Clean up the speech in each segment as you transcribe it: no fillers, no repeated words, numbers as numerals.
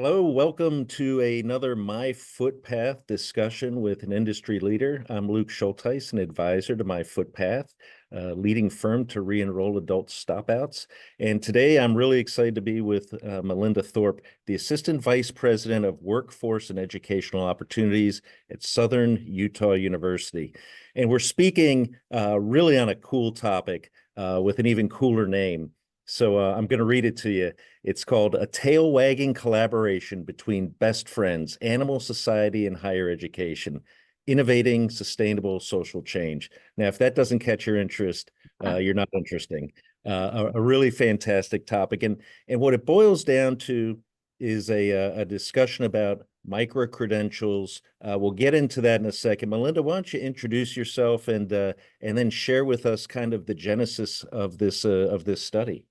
Hello, welcome to another myFootpath discussion with an industry leader. I'm Luke Schultheis, an advisor to myFootpath, a leading firm to re-enroll adult stopouts. And today I'm really excited to be with Melynda Thorpe, the Assistant Vice President of Workforce and Educational Opportunities at Southern Utah University. And we're speaking really on a cool topic with an even cooler name. So I'm going to read it to you. It's called A Tail-Wagging Collaboration Between Best Friends, Animal Society and Higher Education, Innovating Sustainable Social Change. Now, if that doesn't catch your interest, you're not interesting. A really fantastic topic. And what it boils down to is a discussion about microcredentials. We'll get into that in a second. Melynda, why don't you introduce yourself and then share with us kind of the genesis of this study?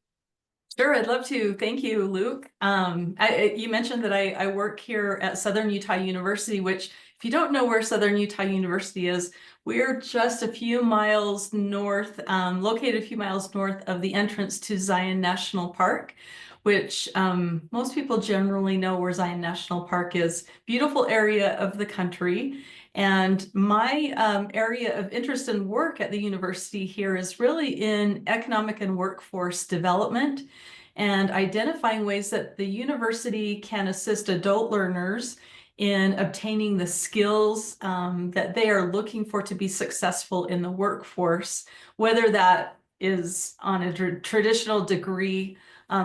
Sure, I'd love to. Thank you, Luke. You mentioned that I work here at Southern Utah University, which, if you don't know where Southern Utah University is, we're just a few miles north, located a few miles north of the entrance to Zion National Park, which most people generally know where Zion National Park is. Beautiful area of the country. And my area of interest and work at the university here is really in economic and workforce development and identifying ways that the university can assist adult learners in obtaining the skills that they are looking for to be successful in the workforce, whether that is on a traditional degree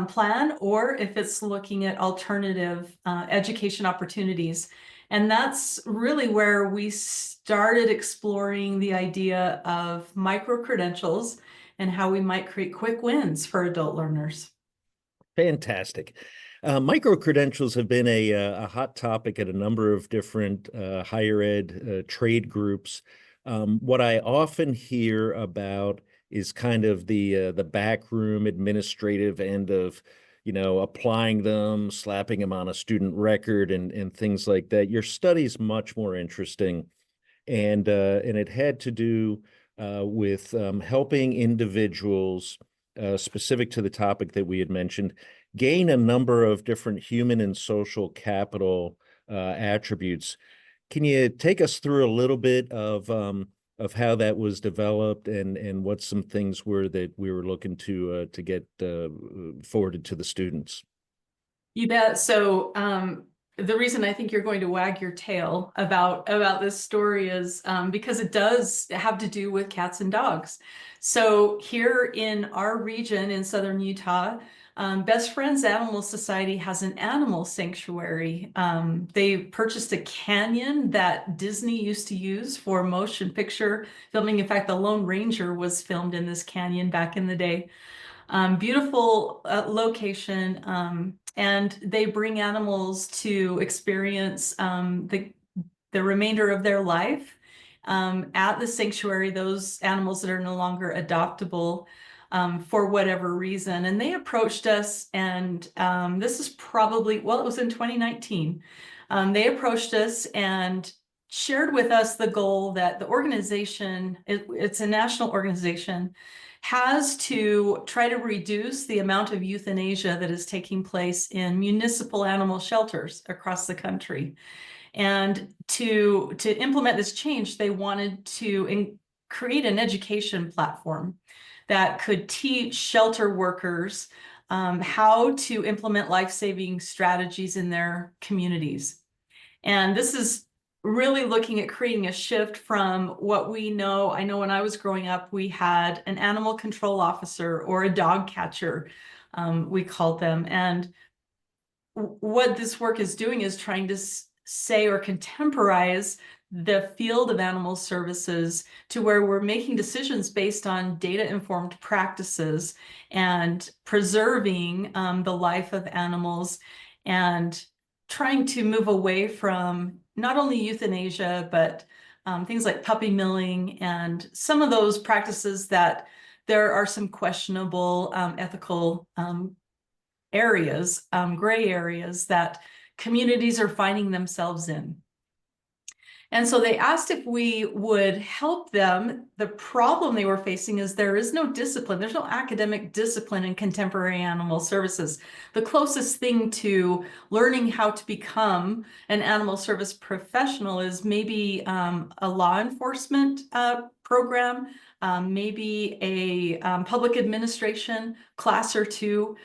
plan or if it's looking at alternative education opportunities. And that's really where we started exploring the idea of micro-credentials and how we might create quick wins for adult learners. Fantastic. Micro-credentials have been a hot topic at a number of different higher ed trade groups. What I often hear about is kind of the backroom administrative end of, applying them, slapping them on a student record and things like that. Your study's much more interesting, and it had to do with helping individuals specific to the topic that we had mentioned gain a number of different human and social capital attributes. Can you take us through a little bit of how that was developed and what some things were that we were looking to get forwarded to the students? You bet. So the reason I think you're going to wag your tail about this story is because it does have to do with cats and dogs. So here in our region in Southern Utah, Best Friends Animal Society has an animal sanctuary. They purchased a canyon that Disney used to use for motion picture filming. In fact, The Lone Ranger was filmed in this canyon back in the day. Beautiful location, and they bring animals to experience the remainder of their life at the sanctuary, those animals that are no longer adoptable for whatever reason. And they approached us, and this is probably, well, it was in 2019. They approached us and shared with us the goal that the organization, it's a national organization, has to try to reduce the amount of euthanasia that is taking place in municipal animal shelters across the country. And to implement this change, they wanted to create an education platform that could teach shelter workers how to implement life-saving strategies in their communities. And this is really looking at creating a shift from what we know. I know when I was growing up, we had an animal control officer or a dog catcher, we called them. And what this work is doing is trying to say or contemporize the field of animal services to where we're making decisions based on data-informed practices and preserving the life of animals and trying to move away from not only euthanasia, but things like puppy milling and some of those practices that there are some questionable ethical areas, gray areas that communities are finding themselves in. And so they asked if we would help them. The problem they were facing is there is no discipline. There's no academic discipline in contemporary animal services. The closest thing to learning how to become an animal service professional is maybe a law enforcement program, maybe a public administration class or two,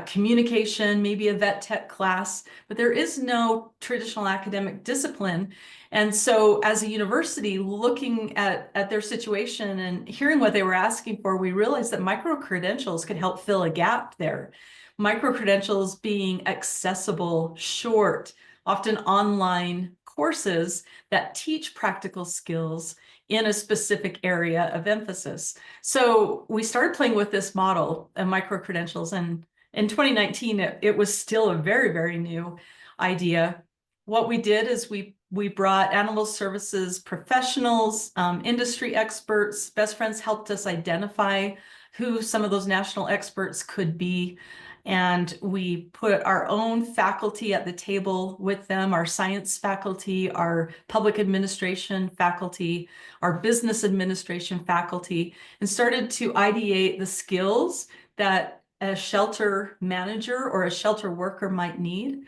communication, maybe a vet tech class, but there is no traditional academic discipline. And so as a university, looking at their situation and hearing what they were asking for, we realized that micro-credentials could help fill a gap there. Micro-credentials being accessible, short, often online courses that teach practical skills in a specific area of emphasis. So we started playing with this model of micro-credentials, and in 2019, it was still a very, very new idea. What we did is we brought animal services professionals, industry experts. Best Friends helped us identify who some of those national experts could be. And we put our own faculty at the table with them, our science faculty, our public administration faculty, our business administration faculty, and started to ideate the skills that a shelter manager or a shelter worker might need.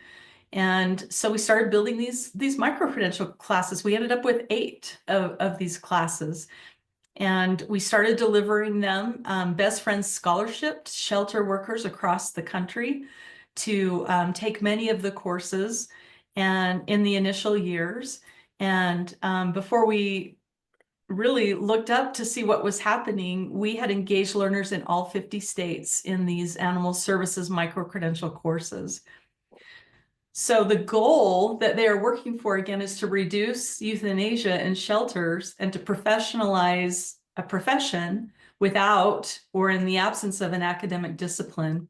And so we started building these micro-credential classes. We ended up with 8 of these classes. And we started delivering them Best Friends scholarship to shelter workers across the country to take many of the courses and in the initial years. And before we really looked up to see what was happening, we had engaged learners in all 50 states in these animal services micro-credential courses. So the goal that they are working for, again, is to reduce euthanasia in shelters and to professionalize a profession without or in the absence of an academic discipline.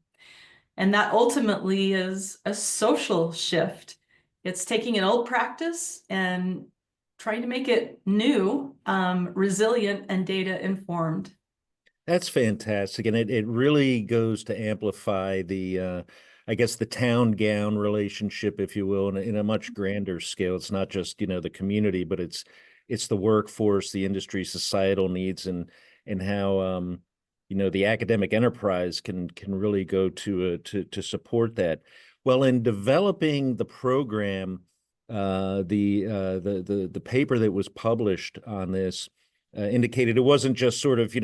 And that ultimately is a social shift. It's taking an old practice and trying to make it new, resilient, and data informed. That's fantastic. And it really goes to amplify the, I guess, the town gown relationship, if you will, in a much grander scale. It's not just, the community, but it's the workforce, the industry, societal needs, and how, the academic enterprise can really go to support that. Well, in developing the program, the paper that was published on this indicated it wasn't just sort of,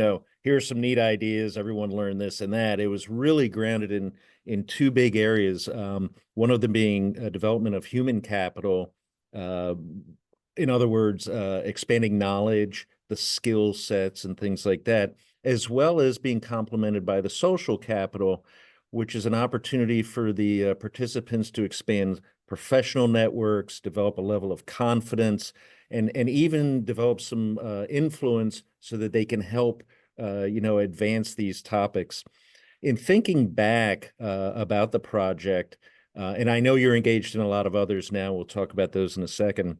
here's some neat ideas, everyone learn this and that. It was really grounded in 2 big areas. One of them being development of human capital. In other words, expanding knowledge, the skill sets and things like that, as well as being complemented by the social capital, which is an opportunity for the participants to expand professional networks, develop a level of confidence, and even develop some influence so that they can help, advance these topics. In thinking back about the project, and I know you're engaged in a lot of others now, we'll talk about those in a second.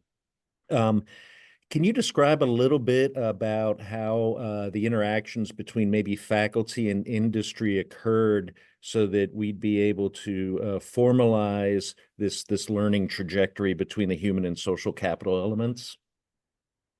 Can you describe a little bit about how the interactions between maybe faculty and industry occurred so that we'd be able to formalize this learning trajectory between the human and social capital elements?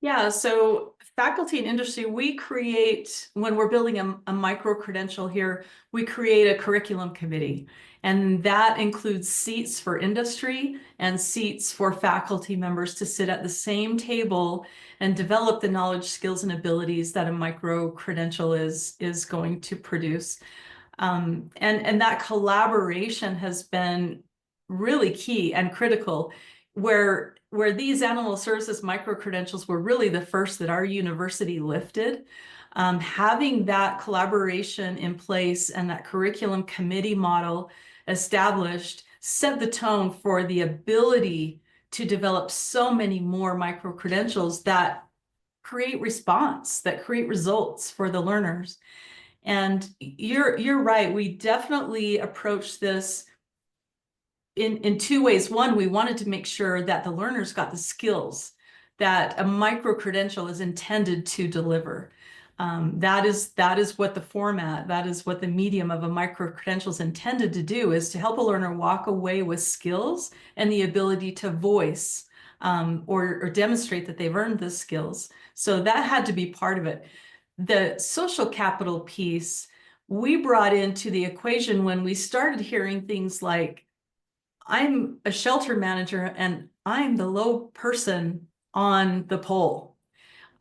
Yeah, so faculty and industry, we create, when we're building a micro-credential here, we create a curriculum committee. And that includes seats for industry and seats for faculty members to sit at the same table and develop the knowledge, skills, and abilities that a micro-credential is going to produce. And that collaboration has been really key and critical, where these animal services micro-credentials were really the first that our university lifted. Having that collaboration in place and that curriculum committee model established set the tone for the ability to develop so many more micro-credentials that create response, that create results for the learners. And you're right, we definitely approach this in 2 ways. One, we wanted to make sure that the learners got the skills that a micro-credential is intended to deliver. That is what the format, that is what the medium of a micro-credential is intended to do, is to help a learner walk away with skills and the ability to voice or demonstrate that they've earned the skills. So that had to be part of it. The social capital piece, we brought into the equation when we started hearing things like, I'm a shelter manager and I'm the low person on the pole.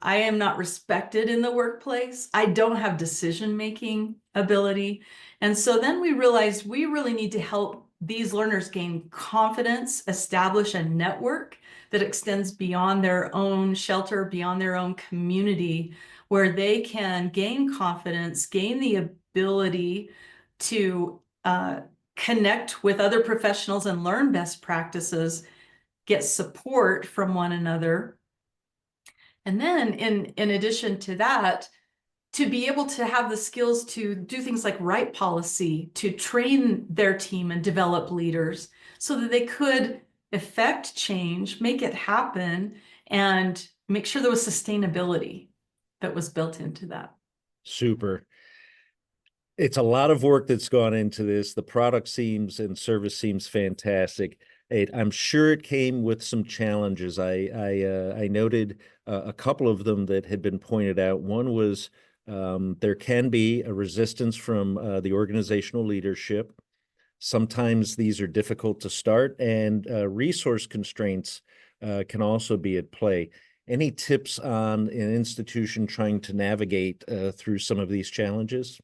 I am not respected in the workplace. I don't have decision-making ability. And so then we realized we really need to help these learners gain confidence, establish a network that extends beyond their own shelter, beyond their own community, where they can gain confidence, gain the ability to connect with other professionals and learn best practices, get support from one another. And then in addition to that, to be able to have the skills to do things like write policy, to train their team and develop leaders so that they could effect change, make it happen, and make sure there was sustainability that was built into that. Super. It's a lot of work that's gone into this. The product seems and service seems fantastic. I'm sure it came with some challenges. I noted a couple of them that had been pointed out. One was there can be a resistance from the organizational leadership. Sometimes these are difficult to start, and resource constraints can also be at play. Any tips on an institution trying to navigate through some of these challenges?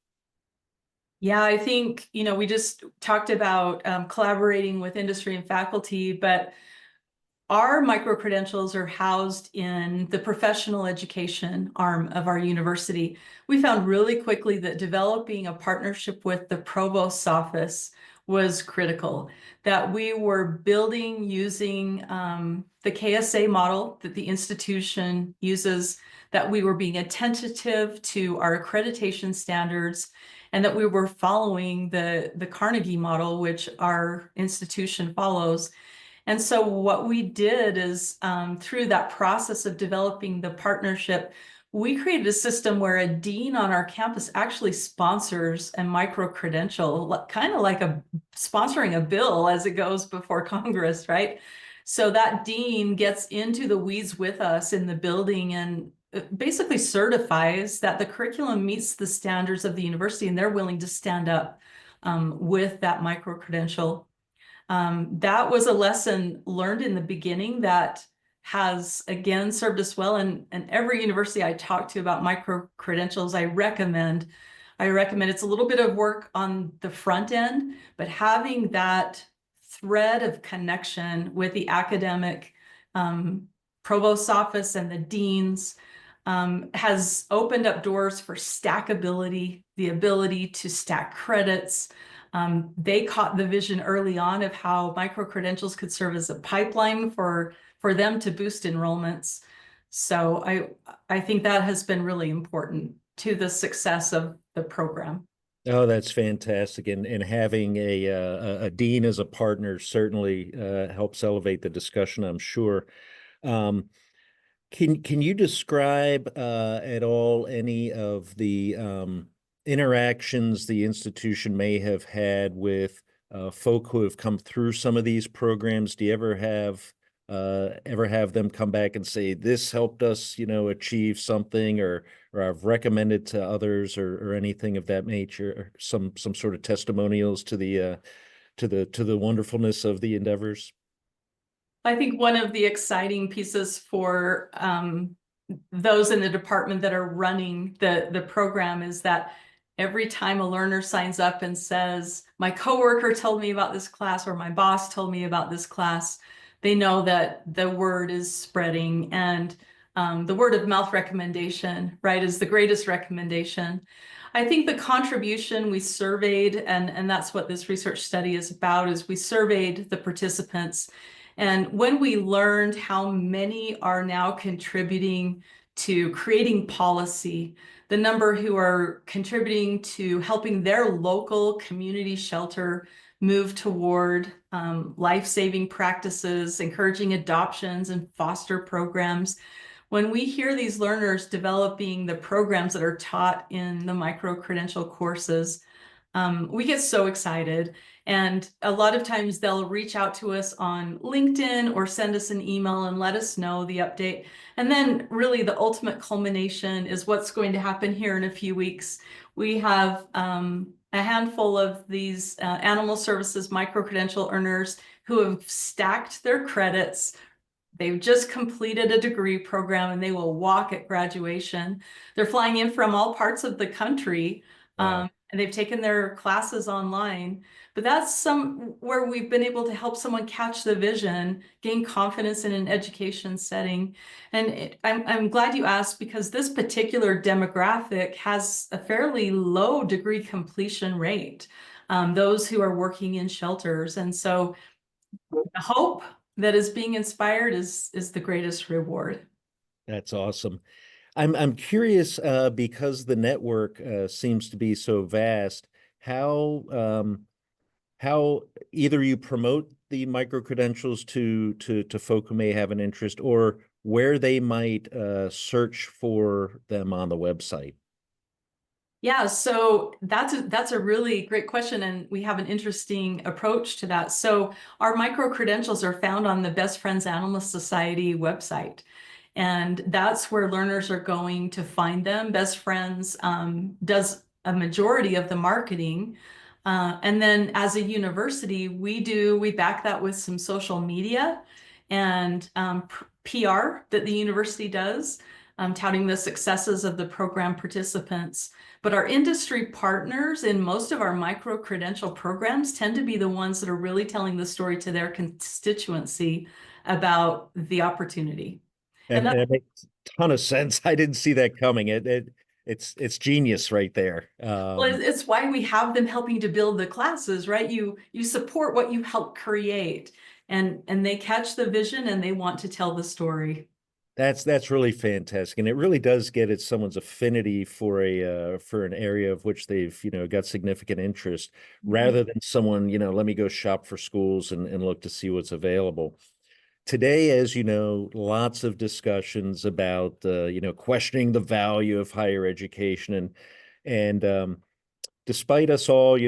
Yeah, I think, we just talked about collaborating with industry and faculty, but our microcredentials are housed in the professional education arm of our university. We found really quickly that developing a partnership with the provost's office was critical, that we were building using the KSA model that the institution uses, that we were being attentive to our accreditation standards, and that we were following the Carnegie model, which our institution follows. And so what we did is through that process of developing the partnership, we created a system where a dean on our campus actually sponsors a micro-credential, kind of like sponsoring a bill as it goes before Congress, right? So that dean gets into the weeds with us in the building and basically certifies that the curriculum meets the standards of the university, and they're willing to stand up with that micro-credential. That was a lesson learned in the beginning that has again served us well. And every university I talk to about micro-credentials, I recommend it's a little bit of work on the front end, but having that thread of connection with the academic provost's office and the deans has opened up doors for stackability, the ability to stack credits. They caught the vision early on of how micro-credentials could serve as a pipeline for them to boost enrollments. So I think that has been really important to the success of the program. Oh, that's fantastic. And having a dean as a partner certainly helps elevate the discussion, I'm sure. Um, can you describe at all any of the interactions the institution may have had with folk who have come through some of these programs? Do you ever have them come back and say, this helped us, achieve something, or I've recommended to others, or anything of that nature, or some sort of testimonials to the wonderfulness of the endeavors? I think one of the exciting pieces for those in the department that are running the program is that every time a learner signs up and says, my coworker told me about this class, or my boss told me about this class, they know that the word is spreading, and the word of mouth recommendation, right, is the greatest recommendation. I think the contribution we surveyed, and that's what this research study is about, is we surveyed the participants. And when we learned how many are now contributing to creating policy, the number who are contributing to helping their local community shelter move toward life-saving practices, encouraging adoptions and foster programs. When we hear these learners developing the programs that are taught in the micro-credential courses, We get so excited. And a lot of times they'll reach out to us on LinkedIn or send us an email and let us know the update. And then really the ultimate culmination is what's going to happen here in a few weeks. We have a handful of these animal services micro-credential earners who have stacked their credits. They've just completed a degree program and they will walk at graduation. They're flying in from all parts of the country. Wow. And they've taken their classes online, but that's some where we've been able to help someone catch the vision, gain confidence in an education setting. And I'm glad you asked, because this particular demographic has a fairly low degree completion rate, those who are working in shelters. And so the hope that is being inspired is the greatest reward. That's awesome. I'm curious, because the network seems to be so vast, how how either you promote the micro credentials to folk who may have an interest, or where they might search for them on the website. Yeah, so that's a really great question, and we have an interesting approach to that. So our micro credentials are found on the Best Friends Animal Society website, and that's where learners are going to find them. Best Friends does a majority of the marketing, and then as a university, we back that with some social media and PR that the university does, touting the successes of the program participants. But our industry partners in most of our micro-credential programs tend to be the ones that are really telling the story to their constituency about the opportunity. And And it makes a ton of sense. I didn't see that coming. It's genius right there. well, it's why we have them helping to build the classes, right? You support what you help create, and they catch the vision and they want to tell the story. That's really fantastic, and it really does get at someone's affinity for an area of which they've got significant interest, Mhm. rather than someone let me go shop for schools and look to see what's available. Today, as you know, lots of discussions about questioning the value of higher education, and despite us all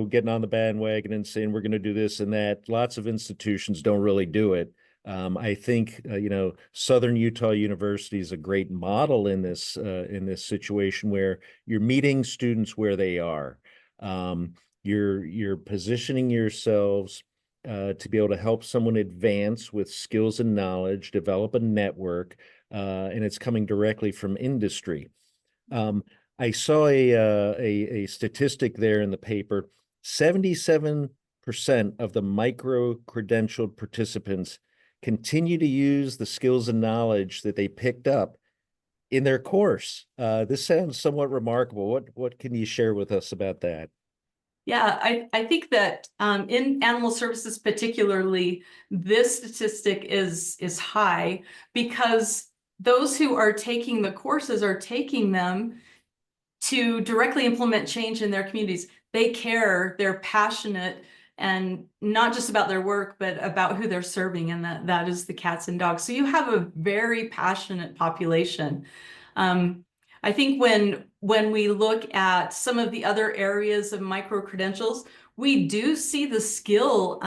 getting on the bandwagon and saying we're going to do this and that, lots of institutions don't really do it. I think Southern Utah University is a great model in this situation where you're meeting students where they are. You're positioning yourselves to be able to help someone advance with skills and knowledge, develop a network, and it's coming directly from industry. Um, I saw a statistic there in the paper. 77% of the micro-credentialed participants continue to use the skills and knowledge that they picked up in their course. This sounds somewhat remarkable. What can you share with us about that? Yeah, I think that in animal services particularly, this statistic is high because those who are taking the courses are taking them to directly implement change in their communities. They care, they're passionate, and not just about their work, but about who they're serving, and that is the cats and dogs. So you have a very passionate population. I think when we look at some of the other areas of micro credentials, we do see the skill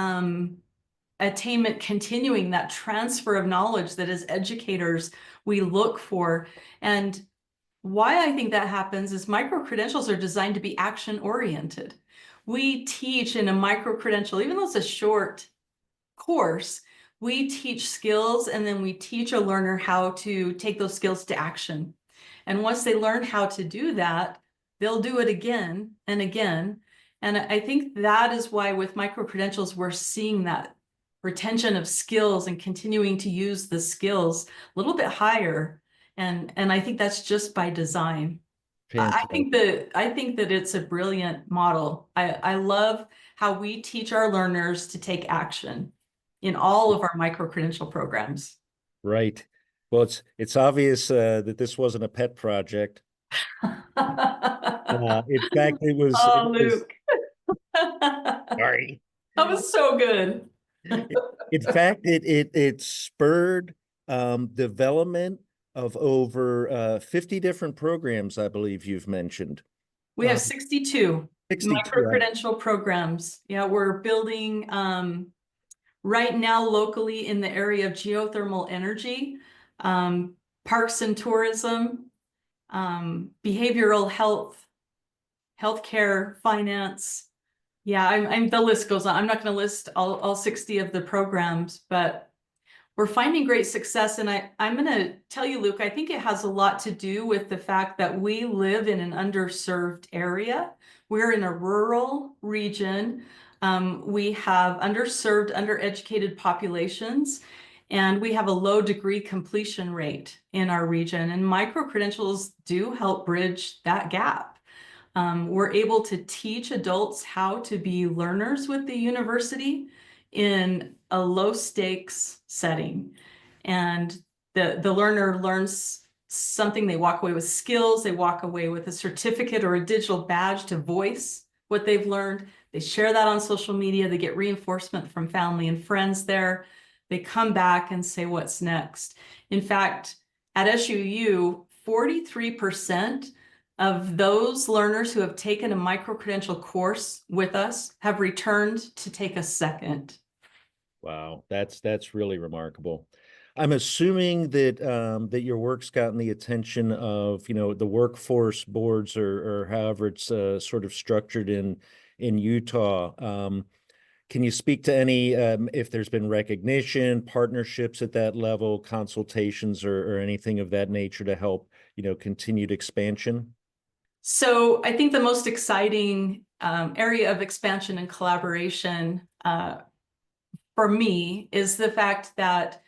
attainment continuing, that transfer of knowledge that as educators we look for. And why I think that happens is micro-credentials are designed to be action-oriented. We teach in a micro-credential, even though it's a short course, we teach skills and then we teach a learner how to take those skills to action. And once they learn how to do that, they'll do it again and again. And I think that is why with micro-credentials, we're seeing that retention of skills and continuing to use the skills a little bit higher. And I think that's just by design. Fantastic. I think that it's a brilliant model. I love how we teach our learners to take action in all of our micro-credential programs. Right. Well, it's obvious that this wasn't a pet project. In fact, it Oh, was Luke. That sorry. was so good. In fact, it spurred development of over 50 different programs, I believe you've mentioned. We have Uh, 62. 62. Microcredential programs. Yeah, we're building right now locally in the area of geothermal energy, parks and tourism, behavioral health, healthcare, finance. Yeah, the list goes on. I'm not going to list all 60 of the programs, but we're finding great success. And I'm going to tell you, Luke, I think it has a lot to do with the fact that we live in an underserved area. We're in a rural region. We have underserved, undereducated populations, and we have a low degree completion rate in our region. And micro-credentials do help bridge that gap. We're able to teach adults how to be learners with the university in a low stakes setting. And the learner learns something, they walk away with skills, they walk away with a certificate or a digital badge to voice what they've learned. They share that on social media, they get reinforcement from family and friends there. They come back and say, what's next? In fact, at SUU, 43% of those learners who have taken a micro-credential course with us have returned to take a second. Wow, that's really remarkable. I'm assuming that that your work's gotten the attention of, the workforce boards or however it's sort of structured in Utah. Can you speak to any if there's been recognition, partnerships at that level, consultations, or anything of that nature to help, continued expansion? So I think the most exciting area of expansion and collaboration for me is the fact that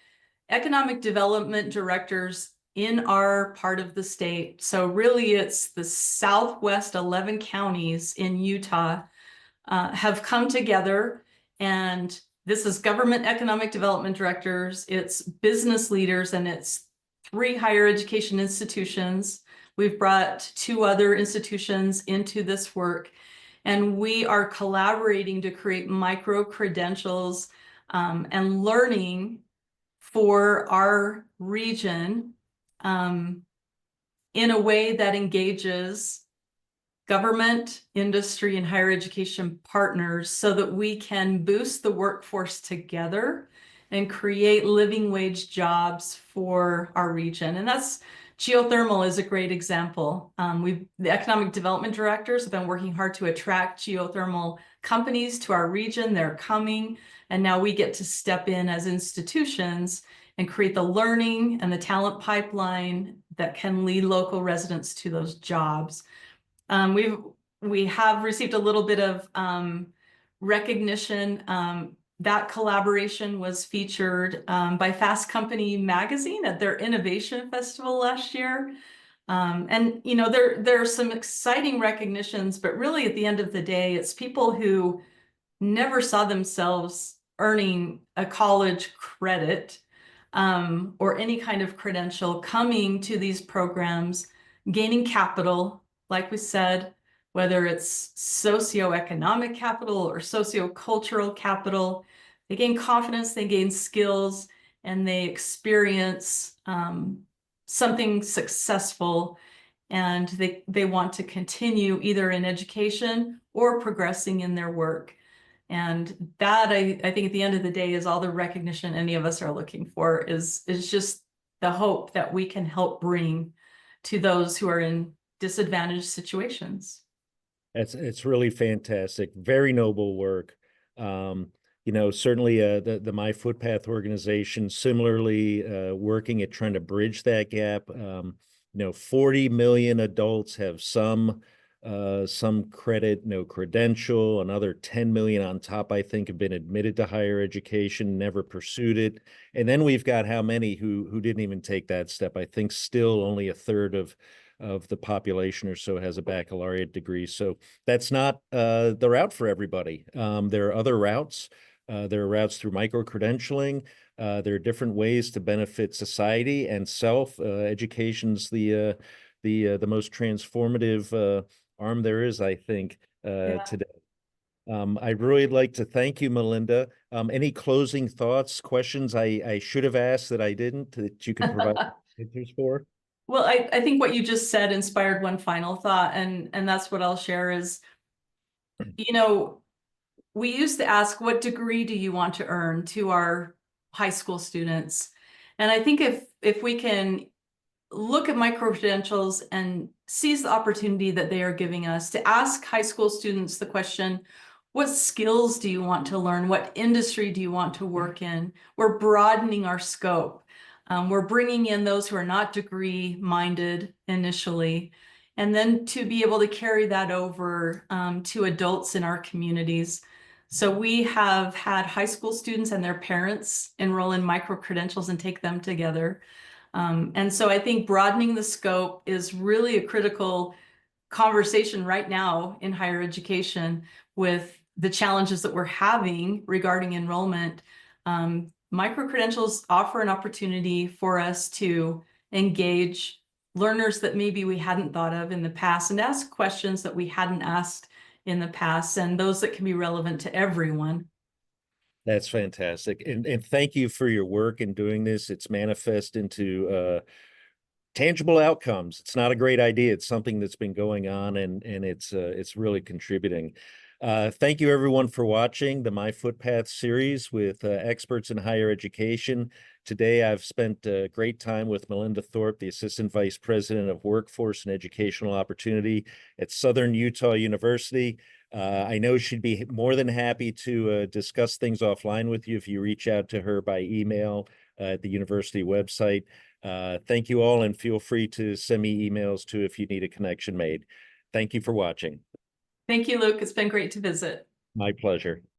economic development directors in our part of the state, so really it's the southwest 11 counties in Utah, have come together, and this is government economic development directors, it's business leaders, and it's 3 higher education institutions. We've brought 2 other institutions into this work, and we are collaborating to create micro-credentials and learning for our region in a way that engages government, industry, and higher education partners so that we can boost the workforce together and create living wage jobs for our region. And that's geothermal is a great example. The economic development directors have been working hard to attract geothermal companies to our region. They're coming, and now we get to step in as institutions and create the learning and the talent pipeline that can lead local residents to those jobs. We have received a little bit of recognition. That collaboration was featured by Fast Company magazine at their Innovation Festival last year. And there are some exciting recognitions, but really at the end of the day, it's people who never saw themselves earning a college credit or any kind of credential coming to these programs, gaining capital, like we said, whether it's socioeconomic capital or sociocultural capital. They gain confidence, they gain skills, and they experience something successful, and they want to continue either in education or progressing in their work. And that, I think at the end of the day, is all the recognition any of us are looking for, is just the hope that we can help bring to those who are in disadvantaged situations. It's really fantastic. Very noble work. Certainly the myFootpath organization similarly working at trying to bridge that gap. 40 million adults have some credit, no credential. Another 10 million on top, I think, have been admitted to higher education, never pursued it. And then we've got how many who didn't even take that step. I think still only a third of the population or so has a baccalaureate degree. So that's not the route for everybody. There are other routes. There are routes through micro-credentialing. There are different ways to benefit society and self. Education's the most transformative arm there is, I think, today. I'd really like to thank you, Melynda. Any closing thoughts, questions I should have asked that I didn't, that you could provide answers for? Well, I think what you just said inspired one final thought, and that's what I'll share is you know, we used to ask, what degree do you want to earn to our high school students? And I think if we can look at micro-credentials and seize the opportunity that they are giving us to ask high school students the question, what skills do you want to learn? What industry do you want to work in? We're broadening our scope. We're bringing in those who are not degree minded initially, and then to be able to carry that over to adults in our communities. So we have had high school students and their parents enroll in micro-credentials and take them together. And so I think broadening the scope is really a critical conversation right now in higher education with the challenges that we're having regarding enrollment. Micro-credentials offer an opportunity for us to engage learners that maybe we hadn't thought of in the past and ask questions that we hadn't asked in the past, and those that can be relevant to everyone. That's fantastic. And thank you for your work in doing this. It's manifest into tangible outcomes. It's not a great idea. It's something that's been going on, and it's really contributing. Thank you everyone for watching the myFootpath series with experts in higher education. Today I've spent a great time with Melynda Thorpe, the Assistant Vice President of Workforce and Educational Opportunity at Southern Utah University. I know she'd be more than happy to discuss things offline with you if you reach out to her by email at the university website. Thank you all, and feel free to send me emails too if you need a connection made. Thank you for watching. Thank you, Luke. It's been great to visit. My pleasure.